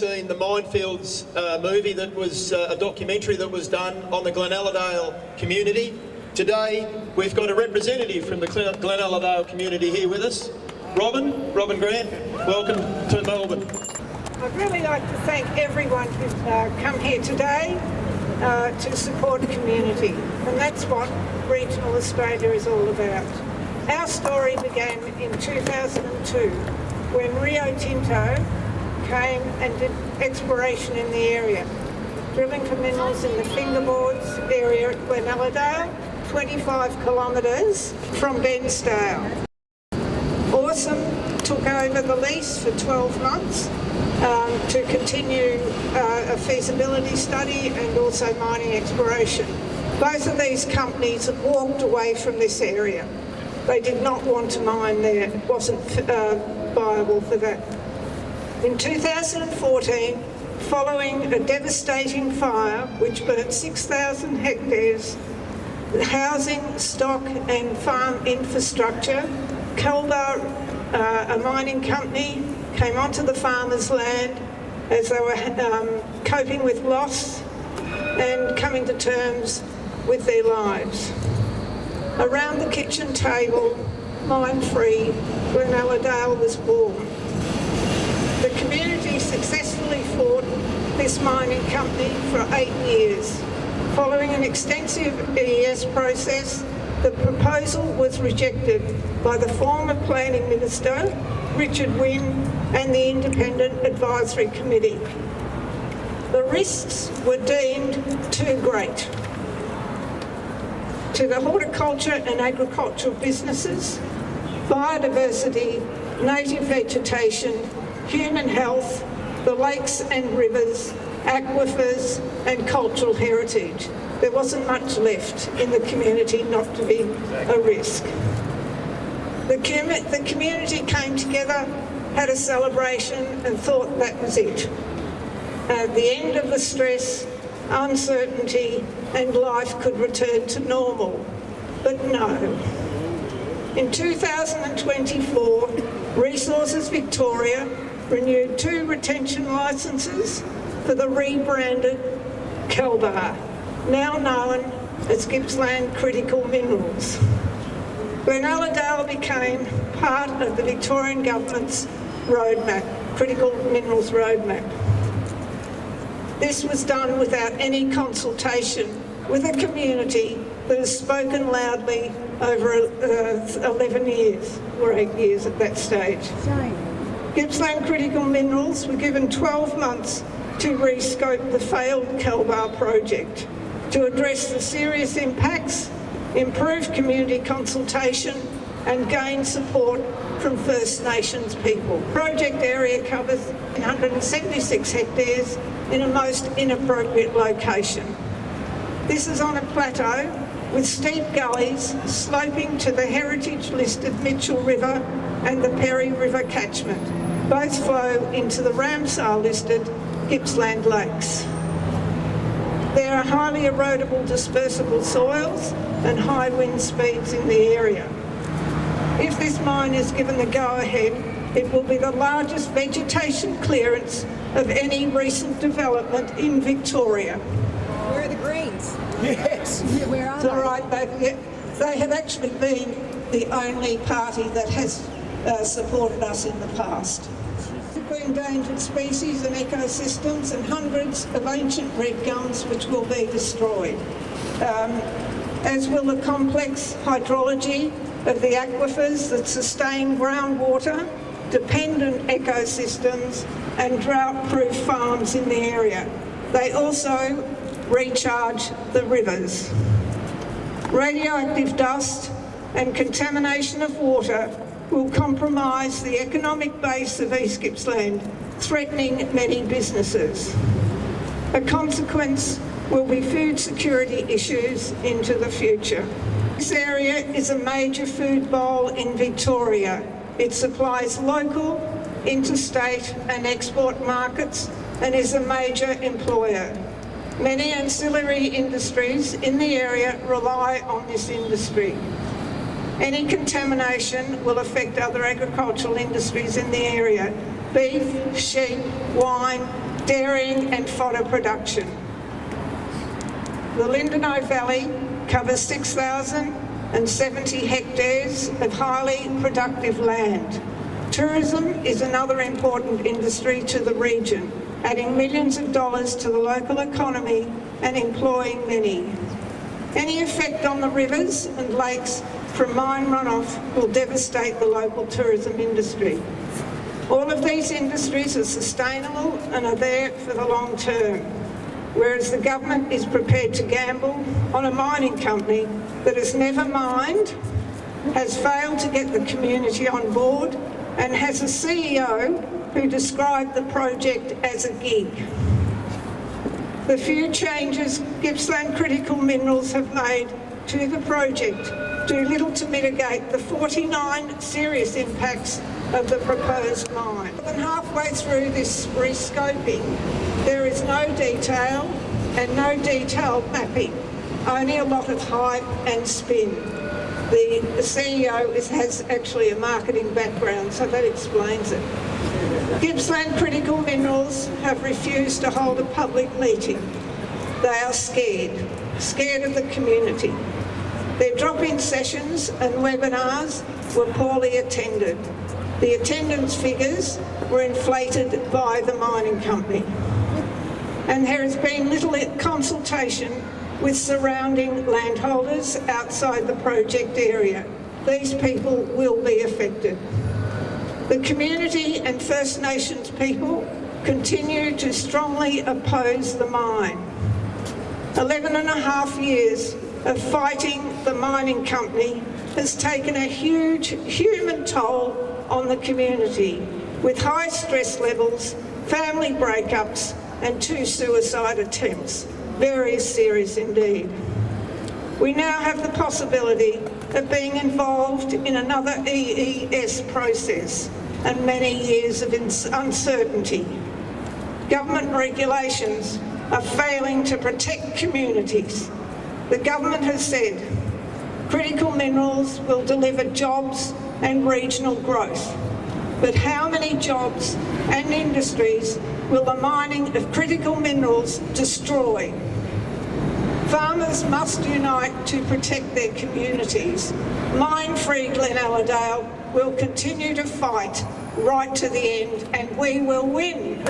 seen the Minefields movie that was a documentary that was done on the Glenaladale community. Today we've got a representative from the Glenaladale community here with us. Robin Grant, welcome to Melbourne. I'd really like to thank everyone who's come here today to support community, and that's what regional Australia is all about. Our story began in 2002 when Rio Tinto came and did exploration in the area, drilling for minerals in the Fingerboards area at Glenaladale, 25 kilometres from Bensdale. Awesome took over the lease for 12 months to continue a feasibility study and also mining exploration. Both of these companies walked away from this area. They did not want to mine there. It wasn't viable for that. In 2014, following a devastating fire which burnt 6,000 hectares, housing, stock and farm infrastructure, Kelbar, a mining company, came onto the farmers' land as they were coping with loss and coming to terms with their lives. Around the kitchen table, mine-free, Glenaladale was born. The community successfully fought this mining company for 8 years. Following an extensive EES process, the proposal was rejected by the former Planning Minister, Richard Wynne, and the Independent Advisory Committee. The risks were deemed too great. To the horticulture and agricultural businesses, biodiversity, native vegetation, human health, the lakes and rivers, aquifers and cultural heritage. There wasn't much left in the community not to be a risk. The community came together, had a celebration and thought that was it. At the end of the stress, uncertainty and life could return to normal. But no. In 2024, Resources Victoria renewed 2 retention licences for the rebranded Kelbar, now known as Gippsland Critical Minerals. Glenaladale became part of the Victorian Government's roadmap, Critical Minerals Roadmap. This was done without any consultation with a community that has spoken loudly over 11 years, or 8 years at that stage. Gippsland Critical Minerals were given 12 months to rescope the failed Kelbar project, to address the serious impacts, improve community consultation and gain support from First Nations people. Project area covers 176 hectares in a most inappropriate location. This is on a plateau with steep gullies sloping to the heritage-listed Mitchell River and the Perry River catchment. Both flow into the Ramsar-listed Gippsland Lakes. There are highly erodible dispersible soils and high wind speeds in the area. If this mine is given the go-ahead, it will be the largest vegetation clearance of any recent development in Victoria. Where are the Greens? Yes. Where are It's all right, they have actually been the only party that has supported us in the past. Endangered species and ecosystems and hundreds of ancient red gums which will be destroyed, as will the complex hydrology of the aquifers that sustain groundwater, dependent ecosystems and drought-proof farms in the area. They also recharge the rivers. Radioactive dust and contamination of water will compromise the economic base of East Gippsland, threatening many businesses. A consequence will be food security issues into the future. This area is a major food bowl in Victoria. It supplies local, interstate and export markets and is a major employer. Many ancillary industries in the area rely on this industry. Any contamination will affect other agricultural industries in the area: beef, sheep, wine, dairying and fodder production. The Lindenow Valley covers 6,070 hectares of highly productive land. Tourism is another important industry to the region, adding millions of dollars to the local economy and employing many. Any effect on the rivers and lakes from mine runoff will devastate the local tourism industry. All of these industries are sustainable and are there for the long term, whereas the government is prepared to gamble on a mining company that has never mined, has failed to get the community on board, and has a CEO who described the project as a gig. The few changes Gippsland Critical Minerals have made to the project do little to mitigate the 49 serious impacts of the proposed mine. More than halfway through this rescoping, there is no detail and no detailed mapping, only a lot of hype and spin. The CEO has actually a marketing background, so that explains it. Gippsland Critical Minerals have refused to hold a public meeting. They are scared of the community. Their drop-in sessions and webinars were poorly attended. The attendance figures were inflated by the mining company. And there has been little consultation with surrounding landholders outside the project area. These people will be affected. The community and First Nations people continue to strongly oppose the mine. 11 and a half years of fighting the mining company has taken a huge human toll on the community, with high stress levels, family breakups, and 2 suicide attempts. Very serious indeed. We now have the possibility of being involved in another EES process and many years of uncertainty. Government regulations are failing to protect communities. The government has said critical minerals will deliver jobs and regional growth. But how many jobs and industries will the mining of critical minerals destroy? Farmers must unite to protect their communities. Mine-free Glenaladale will continue to fight right to the end, and we will win.